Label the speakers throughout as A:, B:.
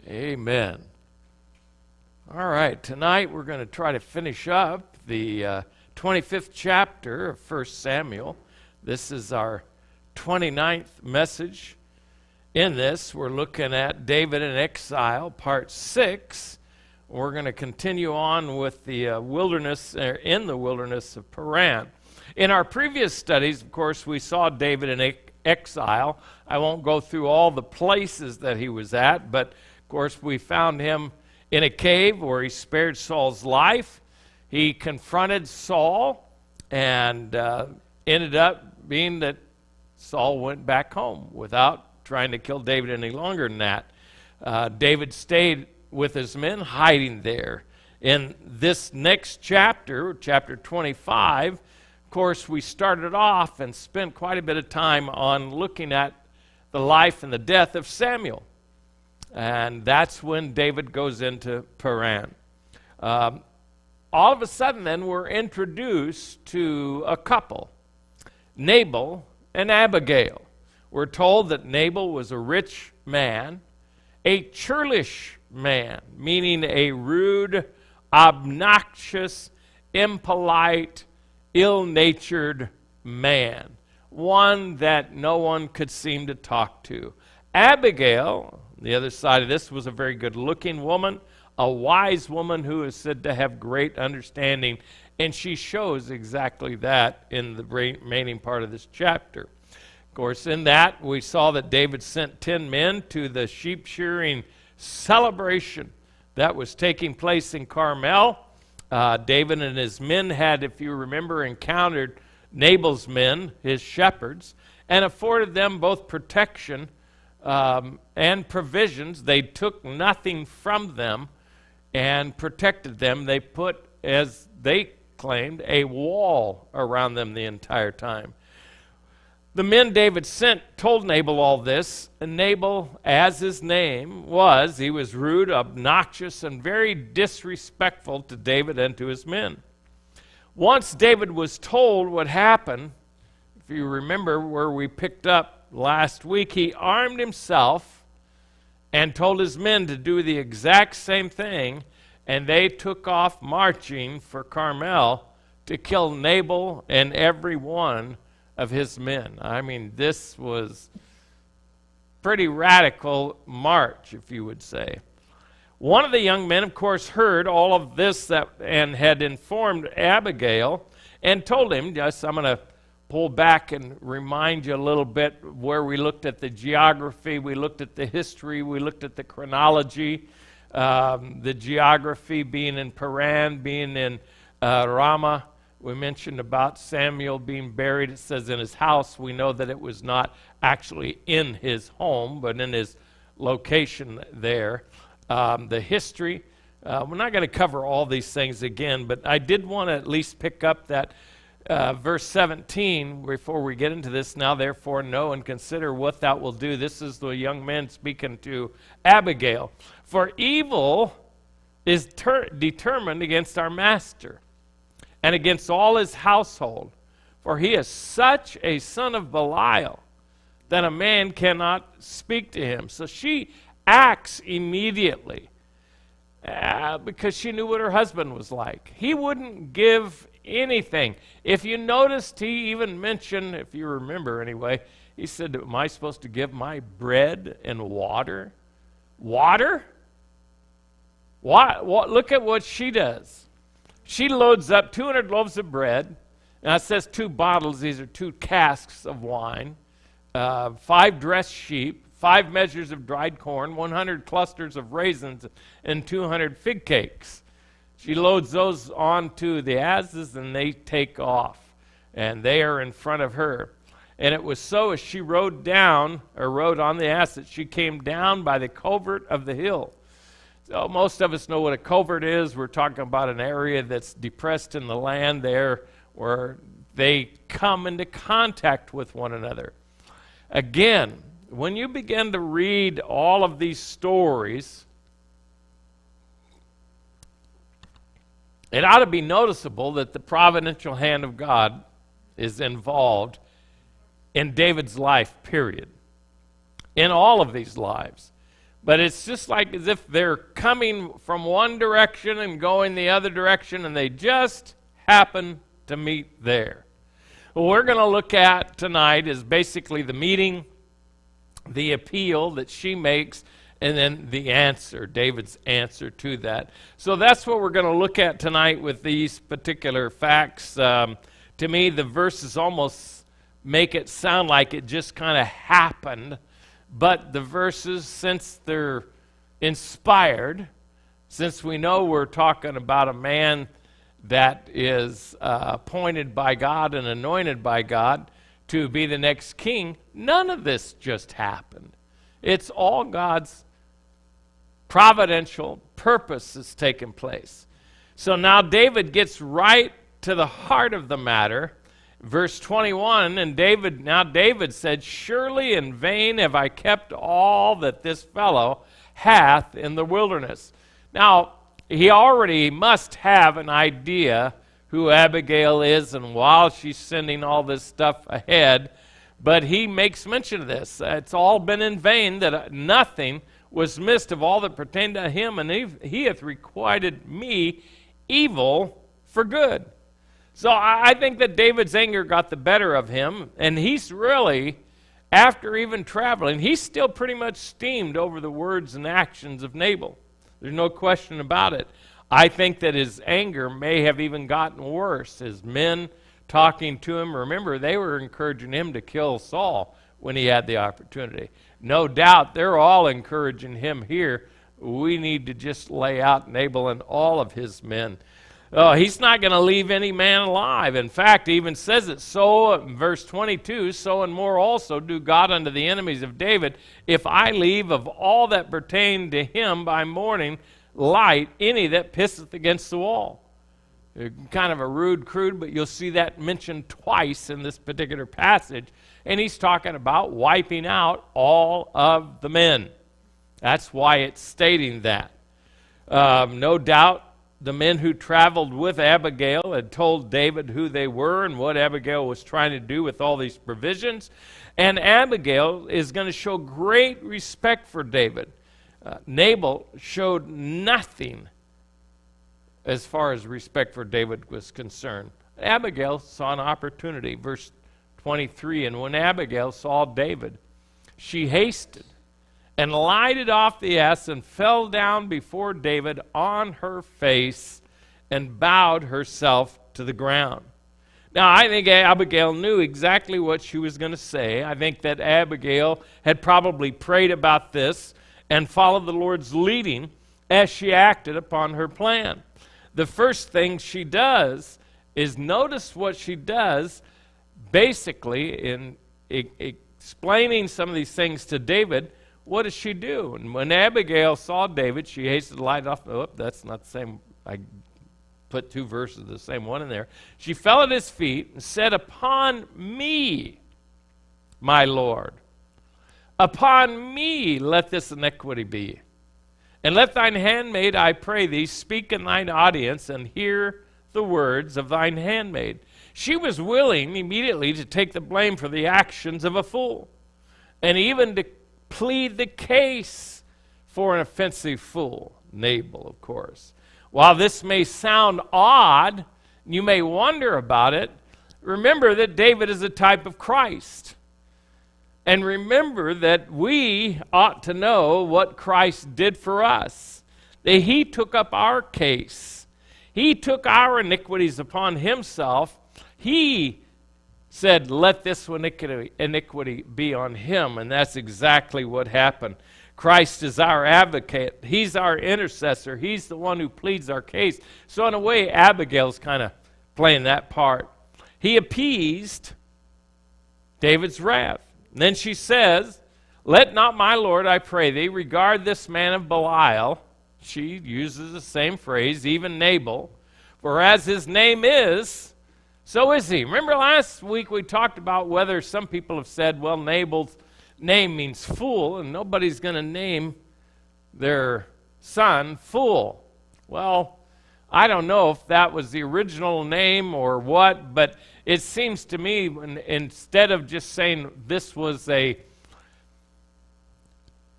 A: Amen. All right, tonight we're going to try to finish up the 25th chapter of 1 Samuel. This is our 29th message. In this, we're looking at David in Exile, part 6. We're going to continue on with the in the wilderness of Paran. In our previous studies, of course, we saw David in exile. I won't go through all the places that he was at, but of course, we found him in a cave where he spared Saul's life. He confronted Saul and ended up being that Saul went back home without trying to kill David any longer than that. David stayed with his men, hiding there. In this next chapter, chapter 25, of course, we started off and spent quite a bit of time on looking at the life and the death of Samuel. And that's when David goes into Paran. All of a sudden, then, we're introduced to a couple, Nabal and Abigail. We're told that Nabal was a rich man, a churlish man, meaning a rude, obnoxious, impolite, ill-natured man, one that no one could seem to talk to. Abigail, the other side of this, was a very good-looking woman, a wise woman who is said to have great understanding, and she shows exactly that in the remaining part of this chapter. Of course, in that, we saw that David sent 10 men to the sheep-shearing celebration that was taking place in Carmel. David and his men had, if you remember, encountered Nabal's men, his shepherds, and afforded them both protection and provisions. They took nothing from them and protected them. They put, as they claimed, a wall around them the entire time. The men David sent told Nabal all this, and Nabal, as his name was, he was rude, obnoxious, and very disrespectful to David and to his men. Once David was told what happened, if you remember where we picked up last week, he armed himself and told his men to do the exact same thing, and they took off marching for Carmel to kill Nabal and every one of his men. I mean, this was pretty radical march, if you would say. One of the young men, of course, heard all of this and had informed Abigail and told him, yes, I'm going to pull back and remind you a little bit where we looked at the geography, we looked at the history, we looked at the chronology, the geography being in Paran, being in Ramah. We mentioned about Samuel being buried. It says in his house. We know that it was not actually in his home, but in his location there. The history. We're not going to cover all these things again, but I did want to at least pick up that verse 17 before we get into this. Now, therefore, know and consider what thou wilt do. This is the young man speaking to Abigail. For evil is determined against our master and against all his household. For he is such a son of Belial that a man cannot speak to him. So she acts immediately because she knew what her husband was like. He wouldn't give anything. If you noticed, he even mentioned, if you remember anyway, he said, am I supposed to give my bread and water? Water? What? Look at what she does. She loads up 200 loaves of bread. Now it says 2 bottles. These are 2 casks of wine, 5 dressed sheep, 5 measures of dried corn, 100 clusters of raisins, and 200 fig cakes. She loads those onto the asses, and they take off, and they are in front of her. And it was so as she rode on the ass that she came down by the covert of the hill. So most of us know what a covert is. We're talking about an area that's depressed in the land there where they come into contact with one another. Again, when you begin to read all of these stories, it ought to be noticeable that the providential hand of God is involved in David's life, period. In all of these lives. But it's just like as if they're coming from one direction and going the other direction, and they just happen to meet there. What we're going to look at tonight is basically the meeting, the appeal that she makes, and then the answer, David's answer to that. So that's what we're going to look at tonight with these particular facts. To me, the verses almost make it sound like it just kind of happened. But the verses, since they're inspired, since we know we're talking about a man that is appointed by God and anointed by God to be the next king, none of this just happened. It's all God's providential purpose that's taken place. So now David gets right to the heart of the matter. Verse 21, and David said, surely in vain have I kept all that this fellow hath in the wilderness. Now, he already must have an idea who Abigail is and while she's sending all this stuff ahead, but he makes mention of this. It's all been in vain, that nothing was missed of all that pertained to him, and he hath requited me evil for good. So I think that David's anger got the better of him, and he's really, after even traveling, he's still pretty much steamed over the words and actions of Nabal. There's no question about it. I think that his anger may have even gotten worse. His men talking to him, remember, they were encouraging him to kill Saul when he had the opportunity. No doubt they're all encouraging him here. We need to just lay out Nabal and all of his men. Oh, he's not going to leave any man alive. In fact, he even says it so, verse 22, so and more also do God unto the enemies of David, if I leave of all that pertain to him by morning light any that pisseth against the wall. Kind of a rude, crude, but you'll see that mentioned twice in this particular passage. And he's talking about wiping out all of the men. That's why it's stating that. No doubt, the men who traveled with Abigail had told David who they were and what Abigail was trying to do with all these provisions. And Abigail is going to show great respect for David. Nabal showed nothing as far as respect for David was concerned. Abigail saw an opportunity. Verse 23, and when Abigail saw David, she hasted and lighted off the ass and fell down before David on her face and bowed herself to the ground. Now, I think Abigail knew exactly what she was going to say. I think that Abigail had probably prayed about this and followed the Lord's leading as she acted upon her plan. The first thing she does is notice what she does basically in explaining some of these things to David. What does she do? And when Abigail saw David, she hasted to light off. Oh, that's not the same. I put two verses of the same one in there. She fell at his feet and said, upon me, my Lord, upon me let this iniquity be. And let thine handmaid, I pray thee, speak in thine audience and hear the words of thine handmaid. She was willing immediately to take the blame for the actions of a fool, and even to plead the case for an offensive fool, Nabal, of course. While this may sound odd, you may wonder about it, remember that David is a type of Christ. And remember that we ought to know what Christ did for us. That he took up our case. He took our iniquities upon himself. He said, let this iniquity be on him. And that's exactly what happened. Christ is our advocate. He's our intercessor. He's the one who pleads our case. So in a way, Abigail's kind of playing that part. He appeased David's wrath. And then she says, let not my Lord, I pray thee, regard this man of Belial. She uses the same phrase, even Nabal. For as his name is, so is he. Remember last week we talked about whether some people have said, well, Nabal's name means fool, and nobody's going to name their son fool. Well, I don't know if that was the original name or what, but it seems to me, instead of just saying this was a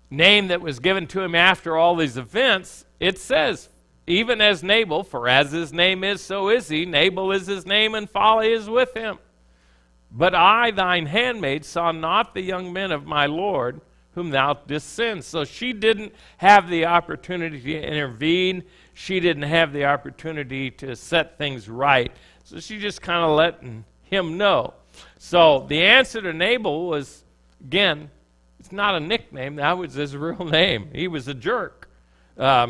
A: name that was given to him after all these events, it says, even as Nabal, for as his name is, so is he. Nabal is his name, and folly is with him. But I, thine handmaid, saw not the young men of my Lord, whom thou didst send. So she didn't have the opportunity to intervene. She didn't have the opportunity to set things right. So she just kind of let him know. So the answer to Nabal was, again, it's not a nickname. That was his real name. He was a jerk.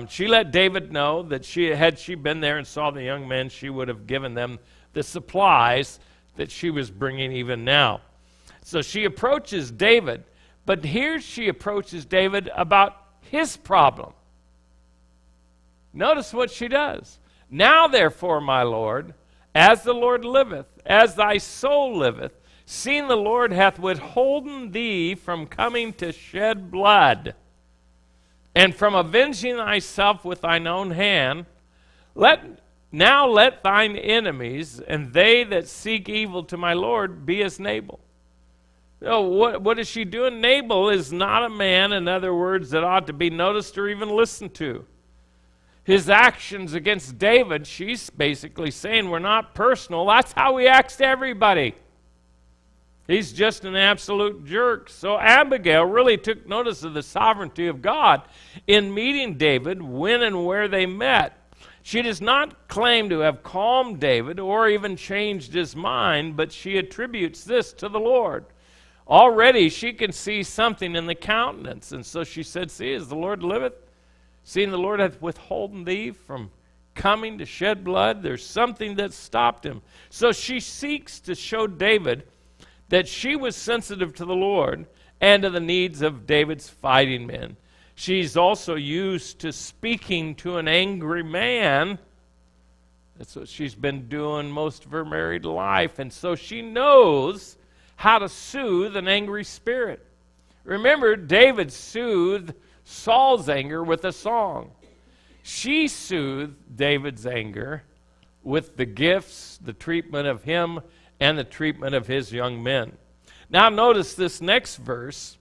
A: She let David know that had she been there and saw the young men, she would have given them the supplies that she was bringing even now. So she approaches David, but here she approaches David about his problem. Notice what she does. Now, therefore, my Lord, as the Lord liveth, as thy soul liveth, seeing the Lord hath withholden thee from coming to shed blood, and from avenging thyself with thine own hand, let thine enemies and they that seek evil to my Lord be as Nabal. So what is she doing? Nabal is not a man, in other words, that ought to be noticed or even listened to. His actions against David, she's basically saying, were not personal. That's how he acts to everybody. He's just an absolute jerk. So Abigail really took notice of the sovereignty of God in meeting David when and where they met. She does not claim to have calmed David or even changed his mind, but she attributes this to the Lord. Already she can see something in the countenance. And so she said, see, as the Lord liveth, seeing the Lord hath withholden thee from coming to shed blood, there's something that stopped him. So she seeks to show David that she was sensitive to the Lord and to the needs of David's fighting men. She's also used to speaking to an angry man. That's what she's been doing most of her married life. And so she knows how to soothe an angry spirit. Remember, David soothed Saul's anger with a song. She soothed David's anger with the gifts, the treatment of him, and the treatment of his young men. Now notice this next verse.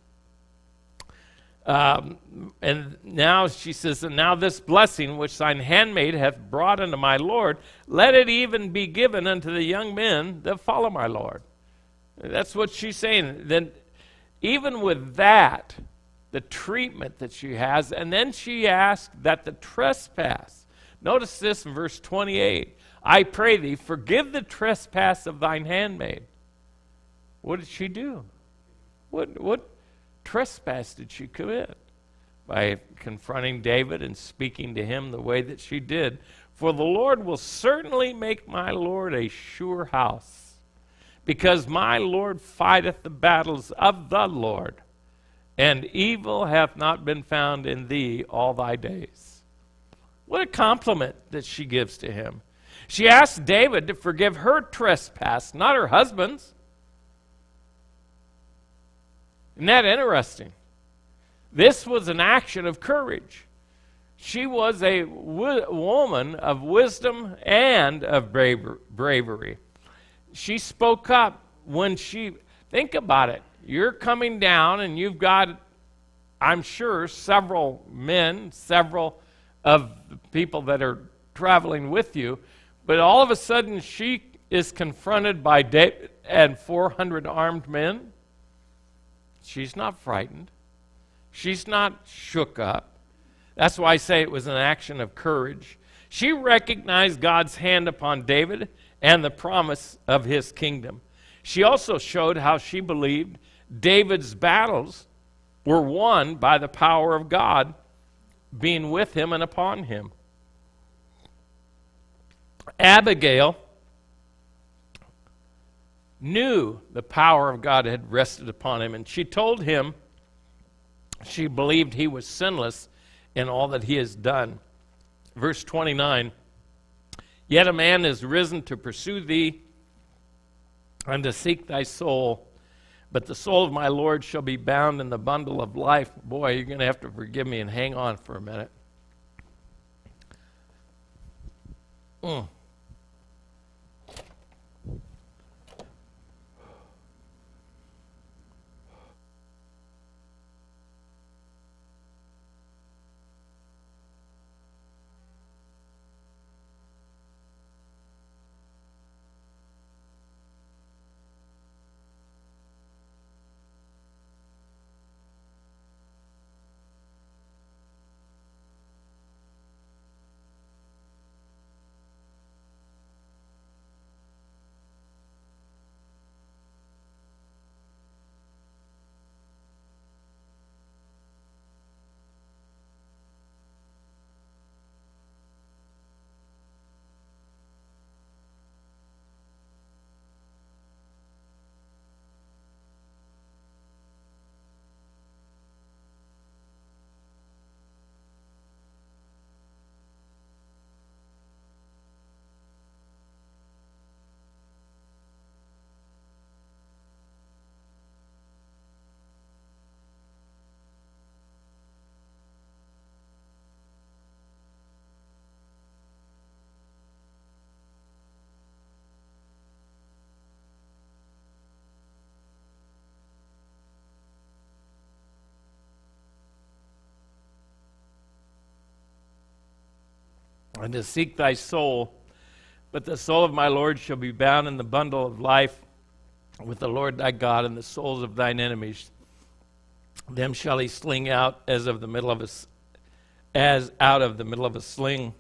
A: And now she says, and now this blessing which thine handmaid hath brought unto my Lord, let it even be given unto the young men that follow my Lord. That's what she's saying. Then even with that, the treatment that she has, and then she asks that the trespass. Notice this in verse 28. I pray thee, forgive the trespass of thine handmaid. What did she do? What trespass did she commit? By confronting David and speaking to him the way that she did. For the Lord will certainly make my Lord a sure house, because my Lord fighteth the battles of the Lord, and evil hath not been found in thee all thy days. What a compliment that she gives to him. She asked David to forgive her trespass, not her husband's. Isn't that interesting? This was an action of courage. She was a woman of wisdom and of bravery. She spoke up when think about it. You're coming down and you've got, I'm sure, several men, several of the people that are traveling with you, but all of a sudden she is confronted by David and 400 armed men. She's not frightened. She's not shook up. That's why I say it was an action of courage. She recognized God's hand upon David and the promise of his kingdom. She also showed how she believed David's battles were won by the power of God being with him and upon him. Abigail knew the power of God had rested upon him, and she told him she believed he was sinless in all that he has done. Verse 29, yet a man is risen to pursue thee and to seek thy soul, but the soul of my Lord shall be bound in the bundle of life. Boy, you're going to have to forgive me and hang on for a minute. and to seek thy soul. But the soul of my Lord shall be bound in the bundle of life with the Lord thy God, and the souls of thine enemies. Them shall he sling out as out of the middle of a sling.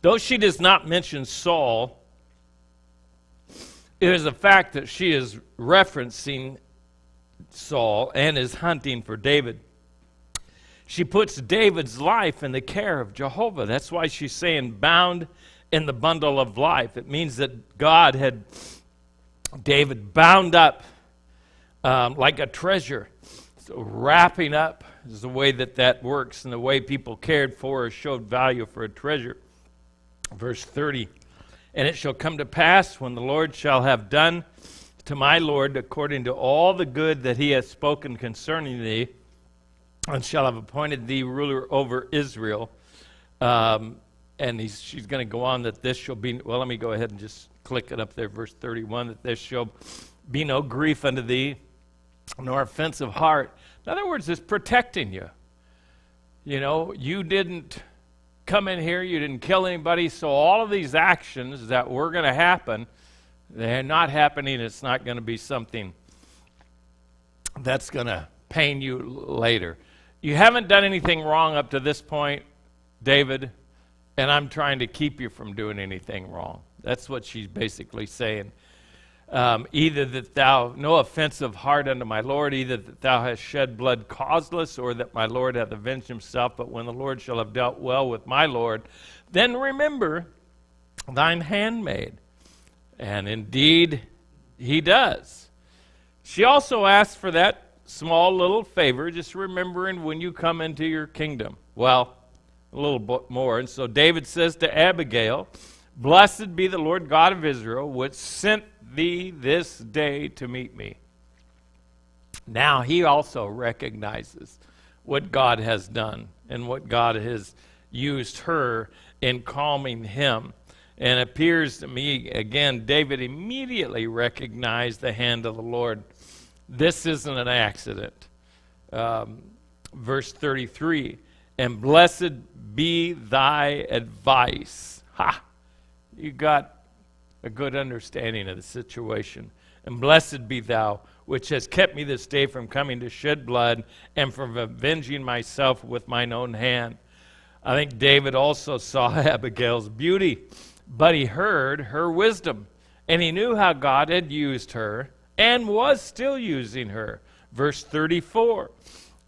A: Though she does not mention Saul, it is a fact that she is referencing Saul and is hunting for David. She puts David's life in the care of Jehovah. That's why she's saying bound in the bundle of life. It means that God had David bound up like a treasure. So wrapping up is the way that works, and the way people cared for or showed value for a treasure. Verse 30, and it shall come to pass when the Lord shall have done to my Lord according to all the good that he hath spoken concerning thee, and shall have appointed thee ruler over Israel. And she's going to go on that this shall be, well, let me go ahead and just click it up there, verse 31, that there shall be no grief unto thee, nor offense of heart. In other words, it's protecting you. You know, you didn't come in here, you didn't kill anybody, so all of these actions that were going to happen, they're not happening. It's not going to be something that's going to pain you later. You haven't done anything wrong up to this point, David, and I'm trying to keep you from doing anything wrong. That's what she's basically saying. Either that thou, no offense of heart unto my Lord, either that thou hast shed blood causeless, or that my Lord hath avenged himself. But when the Lord shall have dealt well with my Lord, then remember thine handmaid. And indeed, he does. She also asks for that small little favor, just remembering when you come into your kingdom. Well, a little bit more. And so David says to Abigail, blessed be the Lord God of Israel, which sent thee this day to meet me. Now he also recognizes what God has done and what God has used her in calming him. And it appears to me, again, David immediately recognized the hand of the Lord. This isn't an accident. Verse 33, and blessed be thy advice. Ha! You got a good understanding of the situation. And blessed be thou, which has kept me this day from coming to shed blood and from avenging myself with mine own hand. I think David also saw Abigail's beauty, but he heard her wisdom, and he knew how God had used her and was still using her. Verse 34,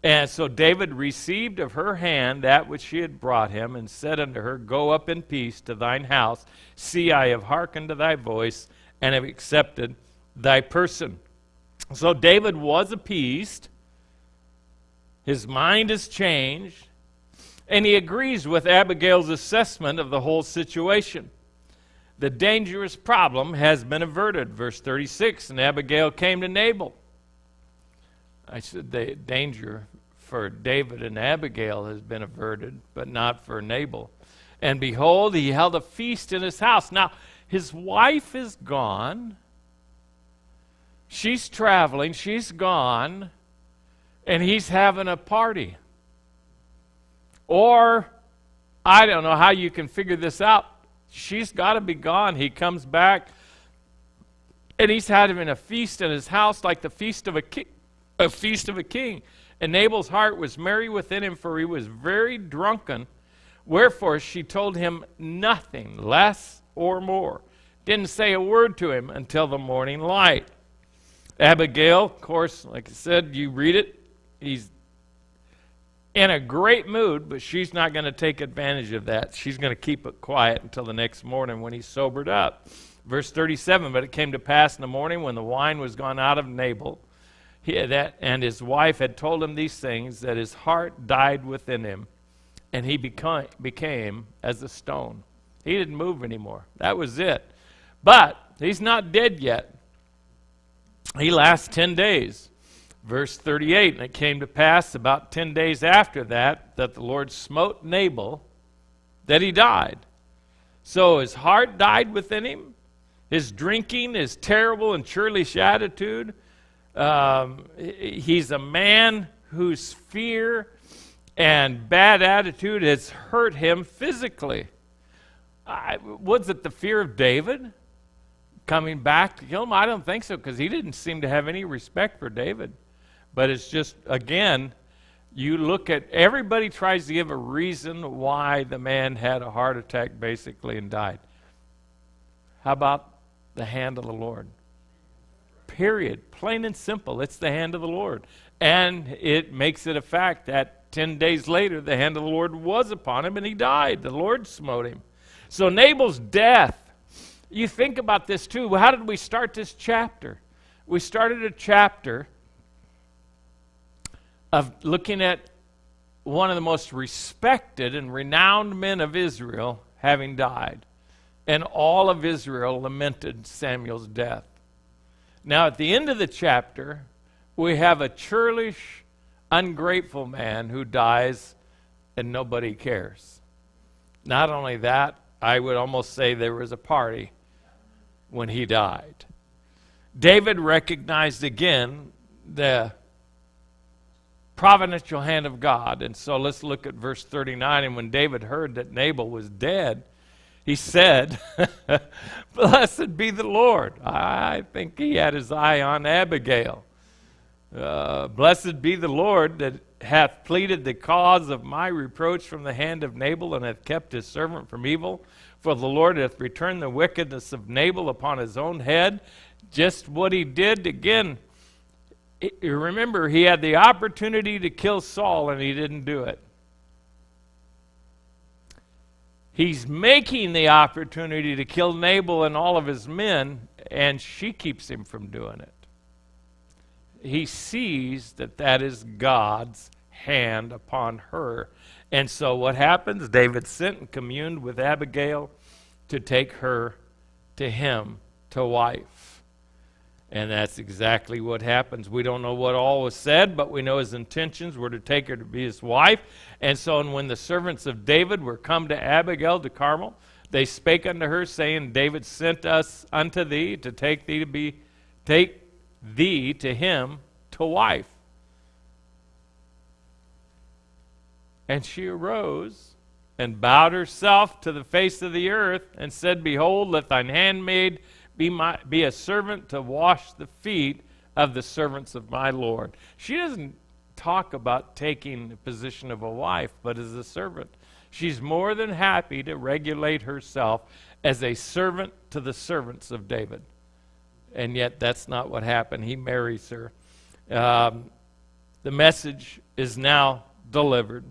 A: and so David received of her hand that which she had brought him, and said unto her, go up in peace to thine house. See, I have hearkened to thy voice, and have accepted thy person. So David was appeased. His mind is changed, and he agrees with Abigail's assessment of the whole situation. The dangerous problem has been averted. Verse 36, and Abigail came to Nabal. I said the danger for David and Abigail has been averted, but not for Nabal. And behold, he held a feast in his house. Now, his wife is gone. She's traveling. She's gone. And he's having a party. Or, I don't know how you can figure this out. She's got to be gone. He comes back, and he's having a feast in his house like the feast of a king. A feast of a king. And Nabal's heart was merry within him, for he was very drunken. Wherefore she told him nothing, less or more. Didn't say a word to him until the morning light. Abigail, of course, like I said, you read it. He's in a great mood, but she's not going to take advantage of that. She's going to keep it quiet until the next morning when he's sobered up. Verse 37, but it came to pass in the morning when the wine was gone out of Nabal, and his wife had told him these things, that his heart died within him, and he became as a stone. He didn't move anymore. That was it. But he's not dead yet. He lasts 10 days. Verse 38, and it came to pass about 10 days after that the Lord smote Nabal, that he died. So his heart died within him. His drinking, his terrible and churlish attitude. He's a man whose fear And bad attitude has hurt him physically. Was it the fear of David coming back to kill him? I don't think so, because he didn't seem to have any respect for David. But it's just, again, you look at, everybody tries to give a reason why the man had a heart attack basically and died. How about the hand of the Lord? Period. Plain and simple. It's the hand of the Lord. And it makes it a fact that 10 days later, the hand of the Lord was upon him and he died. The Lord smote him. So Nabal's death, you think about this too. How did we start this chapter? We started a chapter of looking at one of the most respected and renowned men of Israel having died. And all of Israel lamented Samuel's death. Now at the end of the chapter, we have a churlish, ungrateful man who dies and nobody cares. Not only that, I would almost say there was a party when he died. David recognized again the providential hand of God. And so let's look at verse 39. And when David heard that Nabal was dead, he said, "Blessed be the Lord." I think he had his eye on Abigail. "Blessed be the Lord that hath pleaded the cause of my reproach from the hand of Nabal, and hath kept his servant from evil. For the Lord hath returned the wickedness of Nabal upon his own head." Just what he did again. You remember, he had the opportunity to kill Saul, and he didn't do it. He's making the opportunity to kill Nabal and all of his men, and she keeps him from doing it. He sees that that is God's hand upon her. And so what happens? David sent and communed with Abigail to take her to him to wife. And that's exactly what happens. We don't know what all was said, but we know his intentions were to take her to be his wife. And so when the servants of David were come to Abigail to Carmel, they spake unto her, saying, "David sent us unto thee to take thee to him to wife." And she arose and bowed herself to the face of the earth and said, "Behold, let thine handmaid be a servant to wash the feet of the servants of my Lord." She doesn't talk about taking the position of a wife, but as a servant. She's more than happy to regulate herself as a servant to the servants of David. And yet that's not what happened. He marries her. The message is now delivered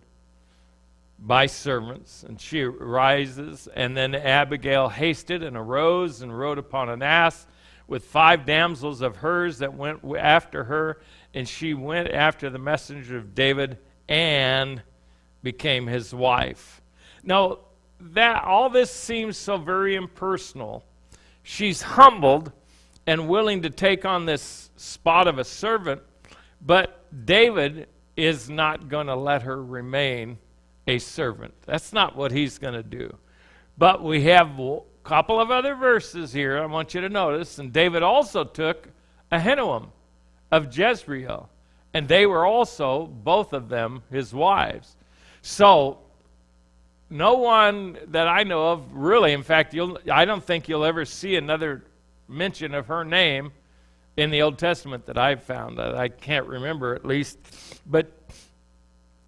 A: by servants, and she rises, and then Abigail hasted and arose and rode upon an ass with 5 damsels of hers that went after her, and she went after the messenger of David and became his wife. Now, that all this seems so very impersonal. She's humbled and willing to take on this spot of a servant, but David is not going to let her remain a servant. That's not what he's going to do. But we have a couple of other verses here I want you to notice. And David also took Ahinoam of Jezreel, and they were also, both of them, his wives. So no one that I know of really, in fact, I don't think you'll ever see another mention of her name in the Old Testament that I've found. I can't remember, at least. But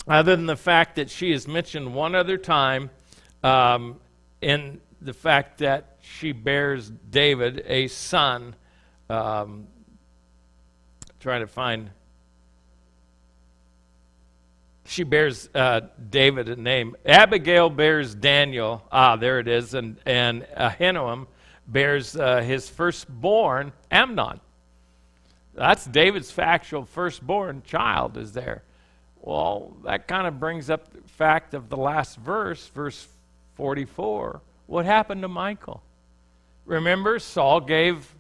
A: other than the fact that she is mentioned one other time, in the fact that she bears David a son. Trying to find. She bears David a name. Abigail bears Daniel. There it is. And Ahinoam bears his firstborn, Amnon. That's David's actual firstborn child is there. Well, that kind of brings up the fact of the last verse, verse 44. What happened to Michal? Remember, Saul gave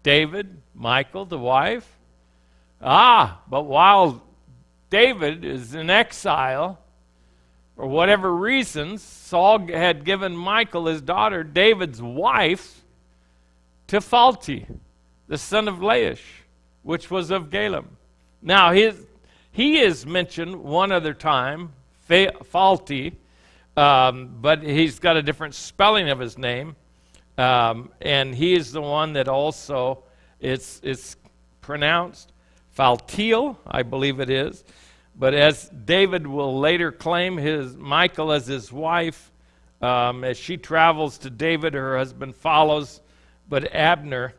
A: David Michal to wife? But while David is in exile, for whatever reasons, Saul had given Michal, his daughter, David's wife, to Phalti, the son of Laish, which was of Galem. Now, he is mentioned one other time, faulty, but he's got a different spelling of his name. And he is the one that also, it's pronounced Phaltiel, I believe it is. But as David will later claim Michal as his wife, as she travels to David, her husband follows, but Abner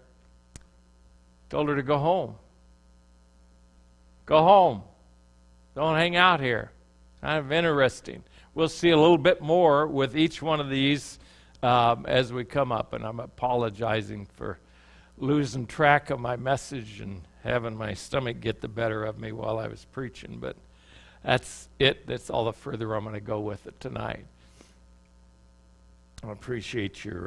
A: told her to go home. Go home. Don't hang out here. Kind of interesting. We'll see a little bit more with each one of these as we come up, and I'm apologizing for losing track of my message and having my stomach get the better of me while I was preaching, but that's it. That's all the further I'm going to go with it tonight. I appreciate your